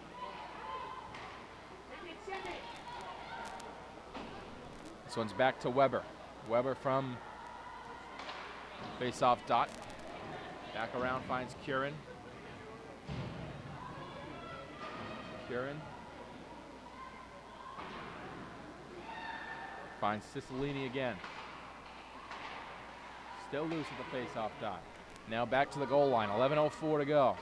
This one's back to Weber. Weber from face-off dot. Back around, finds Curran. Curran finds Cicilline again. Still loose at the face-off dot. Now back to the goal line, 11:04 to go.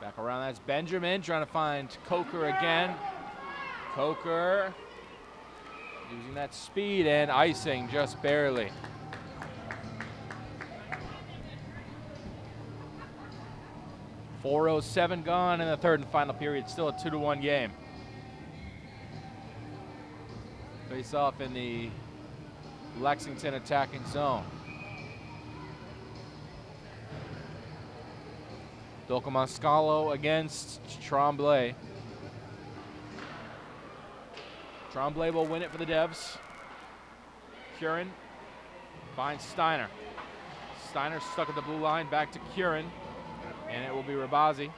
Back around, that's Benjamin trying to find Coker again. Coker using that speed and icing just barely. .407 gone in the third and final period. Still a 2-1 game. Face off in the Lexington attacking zone. Dolcomascalo against Tremblay. Tremblay will win it for the Devs. Curran finds Steiner. Steiner stuck at the blue line, back to Curran, and it will be Rabazi,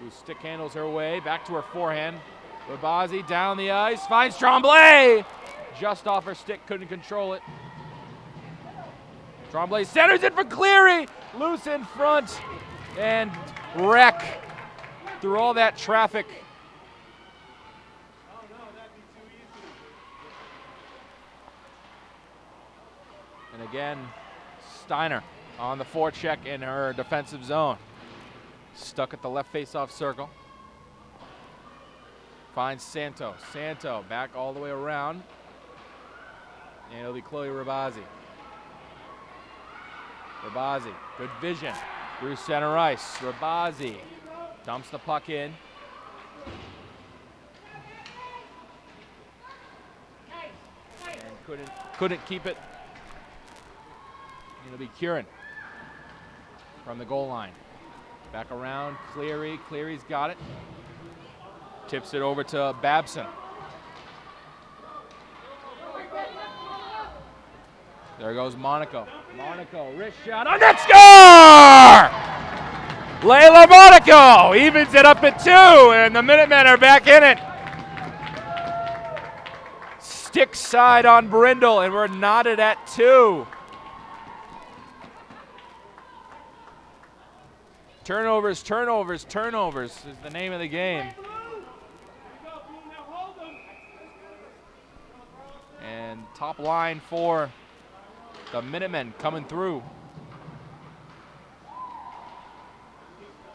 who stick handles her way, back to her forehand. Rabazi down the ice, finds Tremblay! Just off her stick, couldn't control it. Tremblay centers it for Cleary! Loose in front, and Reck through all that traffic. And again, Steiner on the forecheck in her defensive zone. Stuck at the left face-off circle. Finds Santo. Santo back all the way around. And it'll be Chloe Rabazi. Rabazi, good vision. Through center ice. Rabazi Dumps the puck in. And couldn't keep it. It'll be Kieran from the goal line. Back around, Cleary. Cleary's got it. Tips it over to Babson. There goes Monaco. Monaco, wrist shot on net, score! Layla Monaco evens it up at 2, and the Minutemen are back in it. Stick side on Brindle, and we're knotted at 2. Turnovers, turnovers, turnovers is the name of the game. And top line for the Minutemen coming through.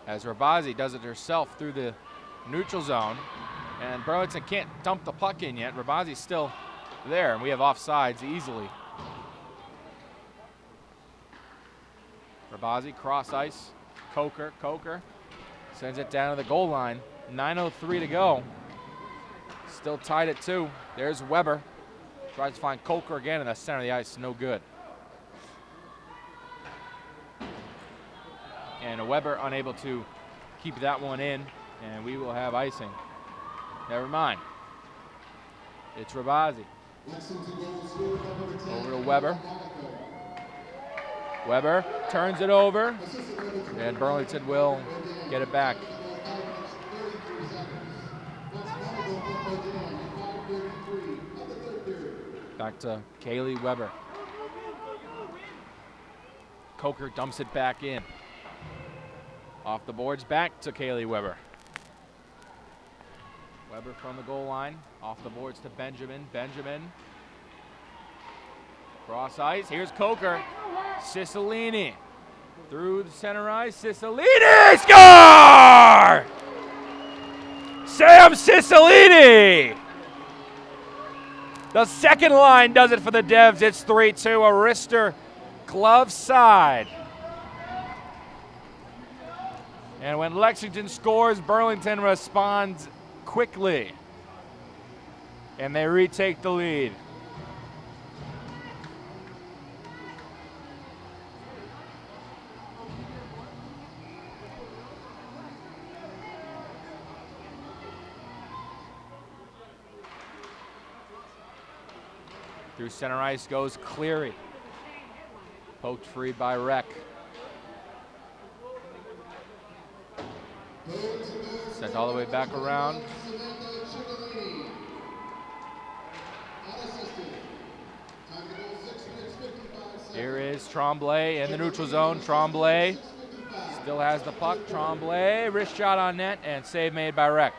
As Rabazi does it herself through the neutral zone. And Burlington can't dump the puck in yet. Rabazi's still there, and we have offsides easily. Rabazi, cross ice. Coker sends it down to the goal line. 9:03 to go. Still tied at 2. There's Weber. Tries to find Coker again in the center of the ice. No good. And Weber unable to keep that one in, and we will have icing. Never mind. It's Rabazi. Over to Weber. Weber turns it over, and Burlington will get it back. Back to Kaylee Weber. Coker dumps it back in. Off the boards, back to Kaylee Weber. Weber from the goal line. Off the boards to Benjamin. Benjamin. Cross ice. Here's Coker. Cicilline. Through the center ice. Cicilline. Score! Sam Cicilline! The second line does it for the Devs. It's 3-2. A wrister glove side. And when Lexington scores, Burlington responds quickly. And they retake the lead. Through center ice goes Cleary. Poked free by Reck. Sent all the way back around. Here is Tremblay in the neutral zone. Tremblay still has the puck. Tremblay, wrist shot on net, and save made by Reck.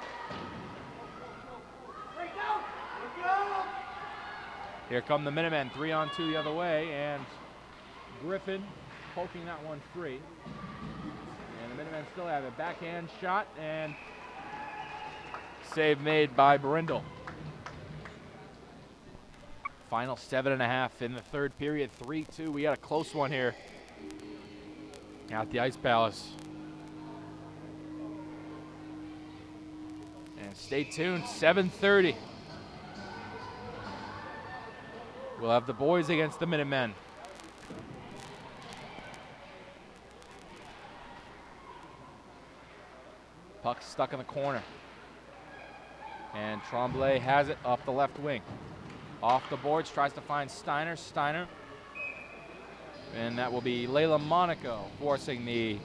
Here come the Minutemen, 3-on-2 the other way, and Griffin poking that one free. And the Minutemen still have a backhand shot, and save made by Brindle. Final 7.5 in the third period, 3-2. We got a close one here at the Ice Palace. And stay tuned, 7:30. We'll have the boys against the Minutemen. Puck stuck in the corner. And Tremblay has it up the left wing. Off the boards, tries to find Steiner. Steiner. And that will be Layla Monaco forcing the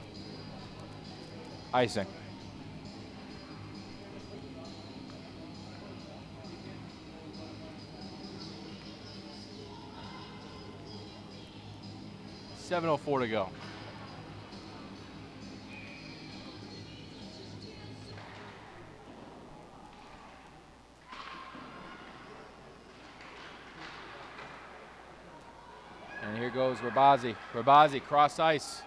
icing. .704 to go. And here goes Rabazi. Rabazi cross ice.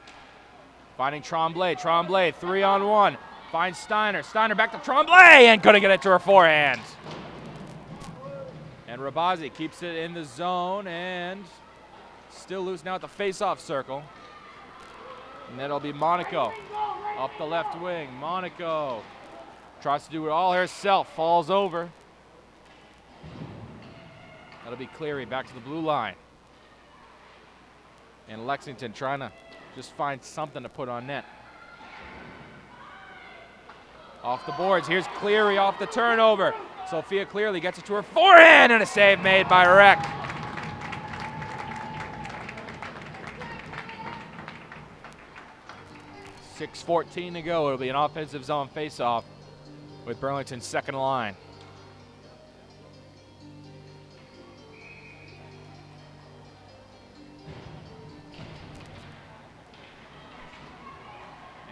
Finding Tremblay. Tremblay 3-on-1. Finds Steiner. Steiner back to Tremblay and couldn't get it to her forehand. And Rabazi keeps it in the zone and still loose now at the face-off circle. And that'll be Monaco. Up the left wing, Monaco tries to do it all herself, falls over. That'll be Cleary back to the blue line. And Lexington trying to just find something to put on net. Off the boards, here's Cleary off the turnover. Sophia Cleary gets it to her forehand and a save made by Reck. .6:14 to go. It'll be an offensive zone faceoff with Burlington's second line.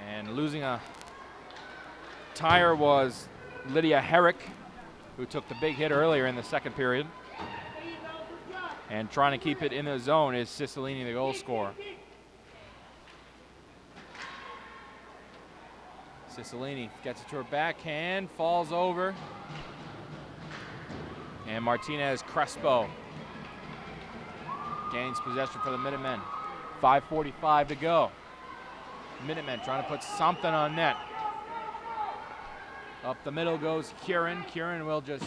And losing a tire was Lydia Herrick, who took the big hit earlier in the second period. And trying to keep it in the zone is Cicilline, the goal scorer. Cicilline gets it to her backhand, falls over. And Martinez Crespo gains possession for the Minutemen. 5:45 to go. Minutemen trying to put something on net. Up the middle goes Kieran. Kieran will just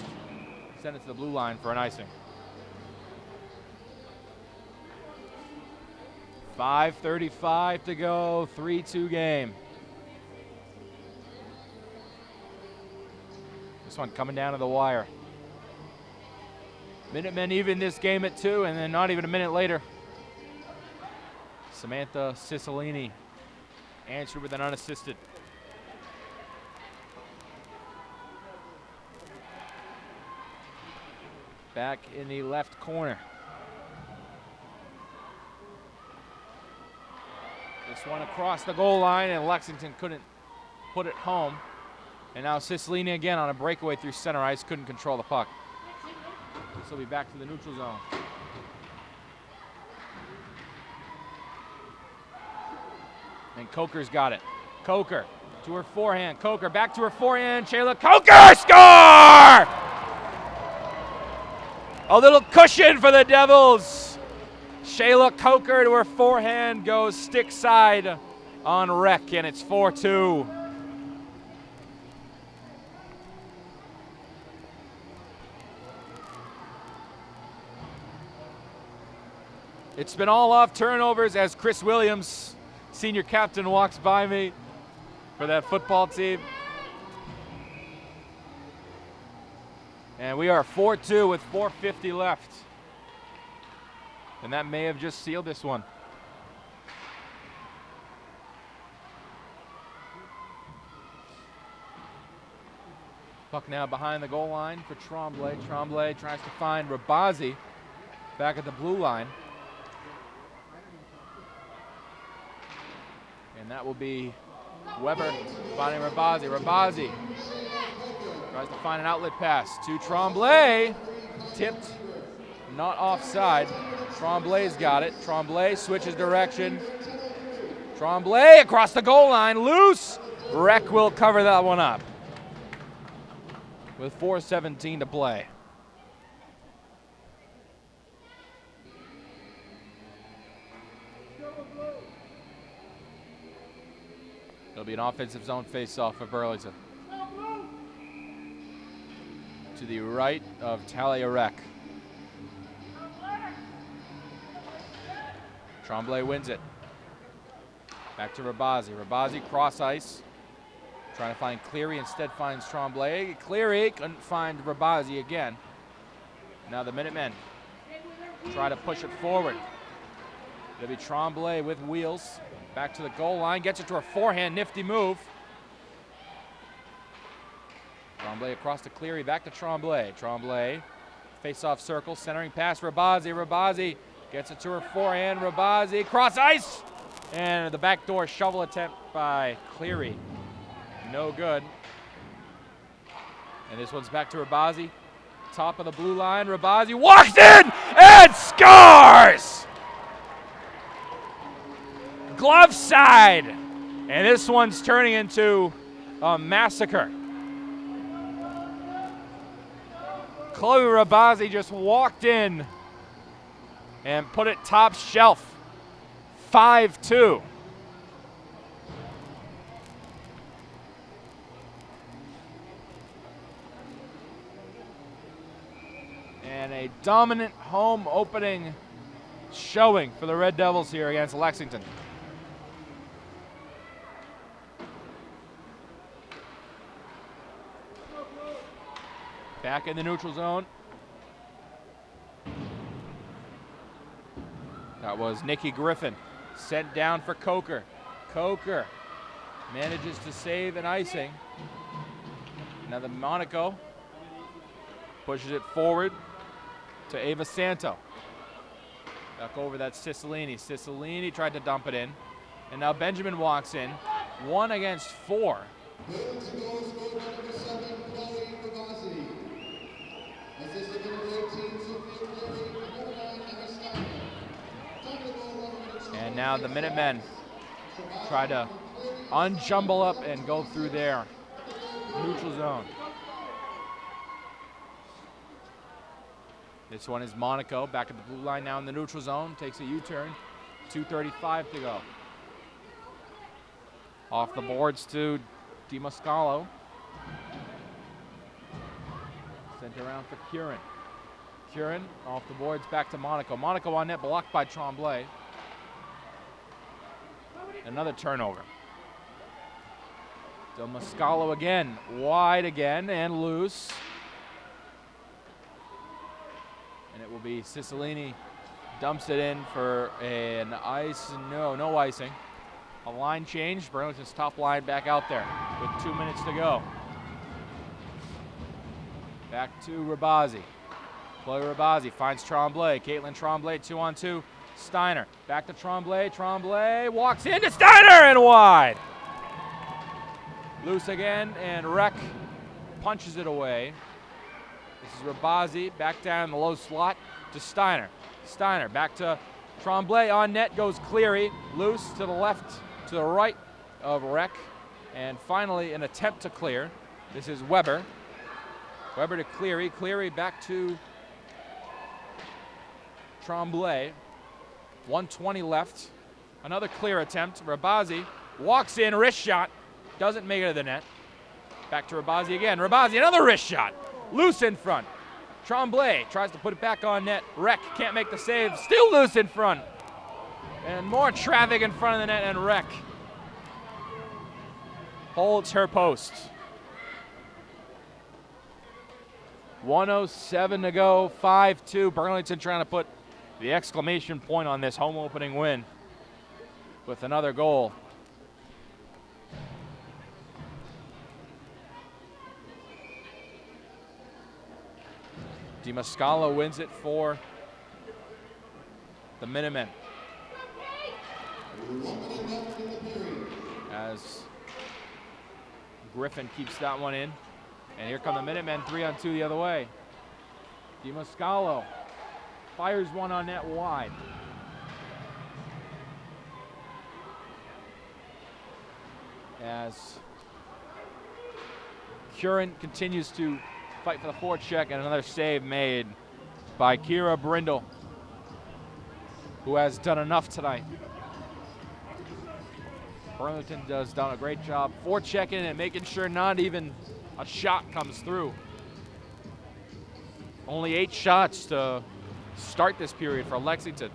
send it to the blue line for an icing. 5:35 to go, 3-2 game. This one coming down to the wire. Minutemen even this game at 2, and then not even a minute later, Samantha Cicilline answered with an unassisted. Back in the left corner. This one across the goal line, and Lexington couldn't put it home. And now Cicilline again on a breakaway through center ice, couldn't control the puck. This will be back to the neutral zone. And Coker's got it. Coker to her forehand. Coker back to her forehand. Shayla Coker, score! A little cushion for the Devils. Shayla Coker to her forehand goes stick side on Reck, and it's 4-2. It's been all off turnovers as Chris Williams, senior captain, walks by me for that football team. And we are 4-2 with 4:50 left. And that may have just sealed this one. Puck now behind the goal line for Tremblay. Tremblay tries to find Rabazi back at the blue line. And that will be Weber finding Rabazi. Rabazi tries to find an outlet pass to Tremblay. Tipped, not offside. Tremblay's got it. Tremblay switches direction. Tremblay across the goal line, loose. Reck will cover that one up with 4:17 to play. It'll be an offensive zone face-off for Burlington. To the right of Talia Reck. Tremblay wins it. Back to Rabazi. Rabazi cross ice. Trying to find Cleary, instead finds Tremblay. Cleary couldn't find Rabazi again. Now the Minutemen try to push it forward. It'll be Tremblay with wheels. Back to the goal line, gets it to her forehand, nifty move. Tremblay across to Cleary, back to Tremblay. Tremblay, face-off circle, centering pass, Rabazi. Rabazi gets it to her forehand, Rabazi, cross ice! And the backdoor shovel attempt by Cleary. No good. And this one's back to Rabazi. Top of the blue line, Rabazi walks in and scores! Glove side. And this one's turning into a massacre. Chloe Rabazi just walked in and put it top shelf. 5-2. And a dominant home opening showing for the Red Devils here against Lexington. Back in the neutral zone. That was Nikki Griffin, sent down for Coker. Coker manages to save an icing. Now the Monaco pushes it forward to Ava Santo. Back over that Cicilline. Cicilline tried to dump it in. And now Benjamin walks in. 1 against 4. Burlington goal scored by number 7, Chloe Ravazzi. Assistant number 18, Sophia Cleary, and number 9, Emma Steiner. Time to go 11 minutes. And now the Minutemen try to unjumble up and go through their neutral zone. This one is Monaco, back at the blue line now in the neutral zone, takes a U-turn, 2:35 to go. Off the boards to DiMascalo. Sent around for Curran. Curran off the boards back to Monaco. Monaco on net, blocked by Tremblay. Another turnover. DiMascalo again, wide again and loose. And it will be Cicilline dumps it in for an ice, no icing. A line change, Burlington's top line back out there with 2 minutes to go. Back to Rabazzi. Chloe Rabazzi finds Tremblay. Caitlin Tremblay, 2-on-2. Steiner, back to Tremblay. Tremblay walks into Steiner and wide. Loose again, and Reck punches it away. This is Rabazzi, back down in the low slot to Steiner. Steiner back to Tremblay, on net goes Cleary. Loose to the left, to the right of Reck. And finally an attempt to clear. This is Weber. Weber to Cleary. Cleary back to Tremblay. 1:20 left. Another clear attempt. Rabazzi walks in, wrist shot. Doesn't make it to the net. Back to Rabazzi again. Rabazzi, another wrist shot. Loose in front. Tremblay tries to put it back on net. Reck can't make the save. Still loose in front. And more traffic in front of the net, and Reck holds her post. 1:07 to go, 5-2. Burlington trying to put the exclamation point on this home opening win with another goal. DiMascalo wins it for the Minutemen. As Griffin keeps that one in. And here come the Minutemen, 3-on-2 the other way. DiMascalo fires one on net wide. As Curran continues to fight for the forecheck, and another save made by Kira Brindle, who has done enough tonight. Burlington has done a great job forechecking and making sure not even a shot comes through. Only 8 shots to start this period for Lexington.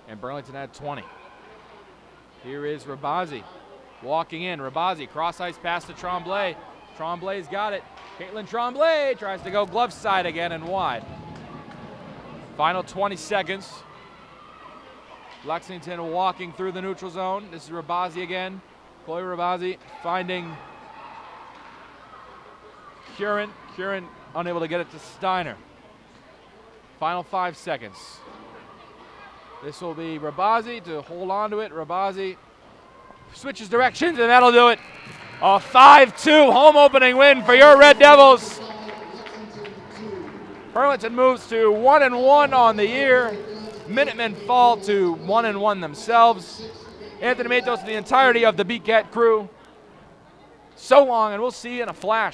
And Burlington had 20. Here is Rabazzi walking in. Rabazzi, cross ice pass to Tremblay. Tremblay's got it. Caitlin Tremblay tries to go glove side again and wide. Final 20 seconds. Lexington walking through the neutral zone. This is Rabazzi again. Chloe Rabazzi finding Curran. Curran unable to get it to Steiner. Final 5 seconds. This will be Rabazzi to hold on to it. Rabazzi switches directions, and that'll do it. A 5-2 home opening win for your Red Devils. Burlington moves to 1-1 on the year. Minutemen fall to 1-1 themselves. Anthony Matos and the entirety of the BCAT crew. So long, and we'll see you in a flash.